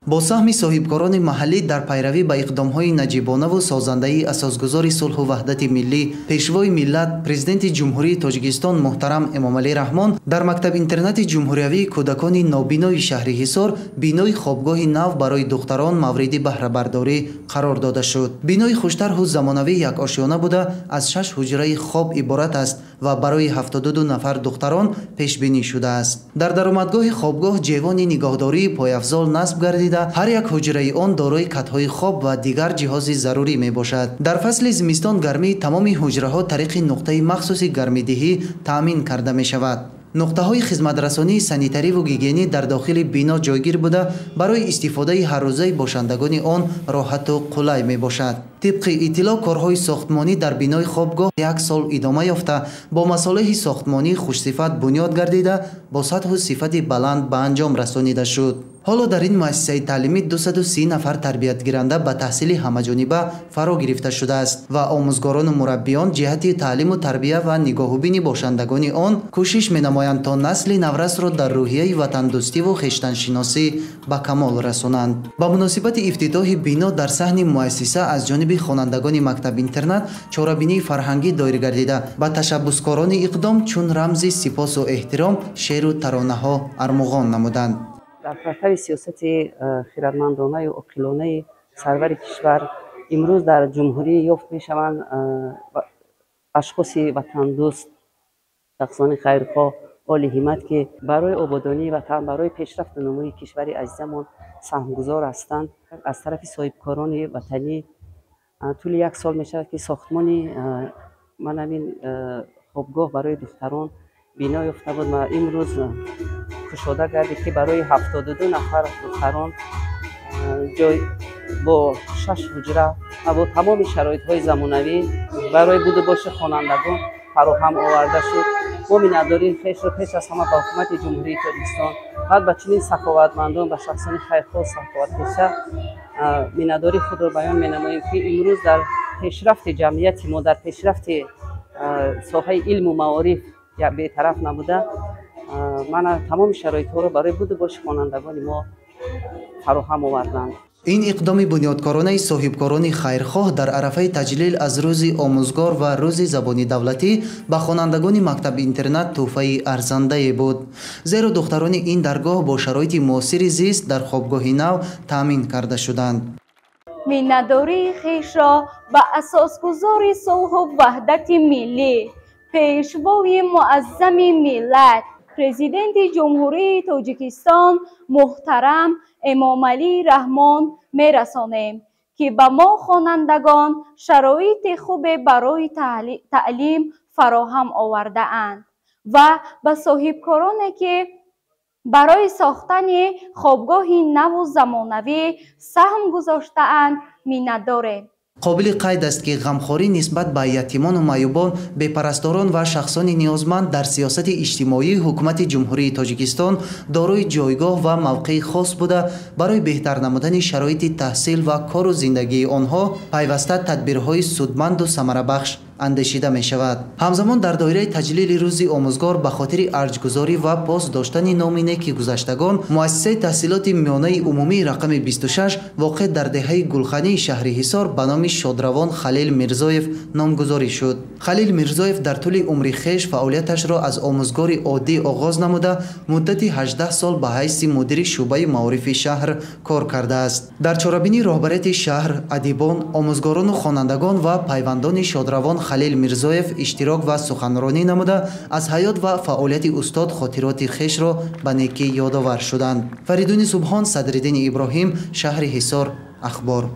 با سهم صاحبکاران محلی در پیروی به اقدام‌های نجیبانه و سازنده اساسگذار صلح و وحدت ملی پیشوای ملت پرزیدنت جمهوری تاجیکستان محترم امامعلی رحمان در مکتب اینترنت جمهوریوی کودکان نابینای شهر حصار بینای خوابگاه نو برای دختران مورد بهره برداری قرار داده شد. بینای خوشتر و زمانوی یک آشیانه بوده از 6 حجره خواب عبارت است و برای 72 نفر دختران پیش بینی شده است. در درآمدگاه خوابگاه جیوان نگاهداری پایافزال نصب گردیده هر یک حجره آن دارای کت‌های خواب و دیگر جهاز ضروری می باشد. در فصل زمستان گرمی تمام حجره ها طریق نقطه مخصوص گرمیدهی تامین کرده می شود. نقطه های خدمت رسانی سانیتری و گیگینی در داخل بینا جایگیر بوده برای استفاده هر روزه باشندگان آن راحت و قلای می باشد. طبق اطلاع کارهای ساختمانی در بینای خوابگاه یک سال ادامه یافته با مصالح ساختمانی خوشصفت بنیاد گردیده با سطح و صفت بلند به انجام رسانیده شد. حالا در این مؤسسه تعلیمی 230 نفر تربیت گیرنده به تحصیل همه‌جانبه فرا گرفته شده است و آموزگاران و مربیان جهت تعلیم و تربیت و نگاهوبین باشندگان آن کوشش می‌نمایند تا نسل نورس را در روحیه وطن دوستی و خویشتن‌شناسی به کمال رسانند. با مناسبت افتتاح بنا در صحن مؤسسه از جانب خوانندگان مکتب اینترنت چاره‌بینی فرهنگی دایر گردیده با تشبثکاران اقدام چون رمز سپاس و احترام شعر و ترانه‌ها ارمغان نمودند. در پرتو سیاست خردمندانه و عاقلانه سرور کشور امروز در جمهوری یافت میشوند اشخاص وطن دوست، شخصان خیرخواه، اهل همت که برای آبادانی وطن، برای پیشرفت نمای کشور عزیزمان سهمگذار هستند. از طرف صاحبکاران وطنی طول یک سال می شود که ساختمانی من همین خوابگاه برای دختران بنا یافته بود و امروز کشاده گردید که برای 72 نفر دختران جای با 6 حجره و با تمام شرایط های زمانوی برای بود و باش خوانندگان فراهم آورده شد. ما مینداری خیش رو پیش از همه به حکومت جمهوری تاجیکستان بعد به چنین سخاوتمندان و شخصان خیرخواه سخاوتکشه مینداری خود را بیان مینماییم که امروز در پیشرفت جمعیت ما در پیشرفت ساحه علم و معارف بی‌طرف نبوده. من تمام شرایط ها رو برای بود باش خوانندگان ما فراهم آوردند. این اقدام بنیادکارانه صاحبکاران خیرخواه در عرفه تجلیل از روز آموزگار و روز زبان دولتی به خوانندگان مکتب اینترنت تحفه ارزنده بود، زیرا دختران این درگاه با شرایط معاصر زیست در خوابگاه نو تامین کرده شدند. مینداری خویش را به اساسگذار صلح و وحدت ملی پیشوای معظم ملت پرزیدنت جمهوری تاجیکستان محترم امامعلی رحمان میرسانیم که به ما خوانندگان شرایط خوب برای تعلیم فراهم آورده اند و به صاحبکارانی که برای ساختن خوابگاه نو و زمانوی سهم گذاشته اند مینداریم. قابل قید است که غمخواری نسبت به یتیمان و معیوبان، بی‌پرستاران و شخصان نیازمند در سیاست اجتماعی حکومت جمهوری تاجیکستان دارای جایگاه و موقع خاص بوده. برای بهتر نمودن شرایط تحصیل و کار و زندگی آنها پیوسته تدبیرهای سودمند و ثمره بخش اندیشیده می شود. همزمان در دایره تجلیل روز آموزگار به خاطر ارجگذاری و پاس داشتن نام نیک گذشتگان مؤسسه تحصیلات میانه عمومی رقم 26 واقع در دهه گلخانه شهر حصار به نام شادروان خلیل میرزایف نامگذاری شد. خلیل میرزایف در طول عمر خویش فعالیتش را از آموزگار عادی آغاز نموده مدت 18 سال به حیث مدیر شعبه معارف شهر کار کرده است. در چاره‌بینی رهبریت شهر ادیبان، آموزگاران و خوانندگان و پیوندان شادروان خلیل میرزایف اشتراک و سخنرانی نموده از حیات و فعالیت استاد خاطرات خویش را به نیکی یادآور شدند. فریدون سبحان، صدرالدین ابراهیم، شهر حصار، اخبار.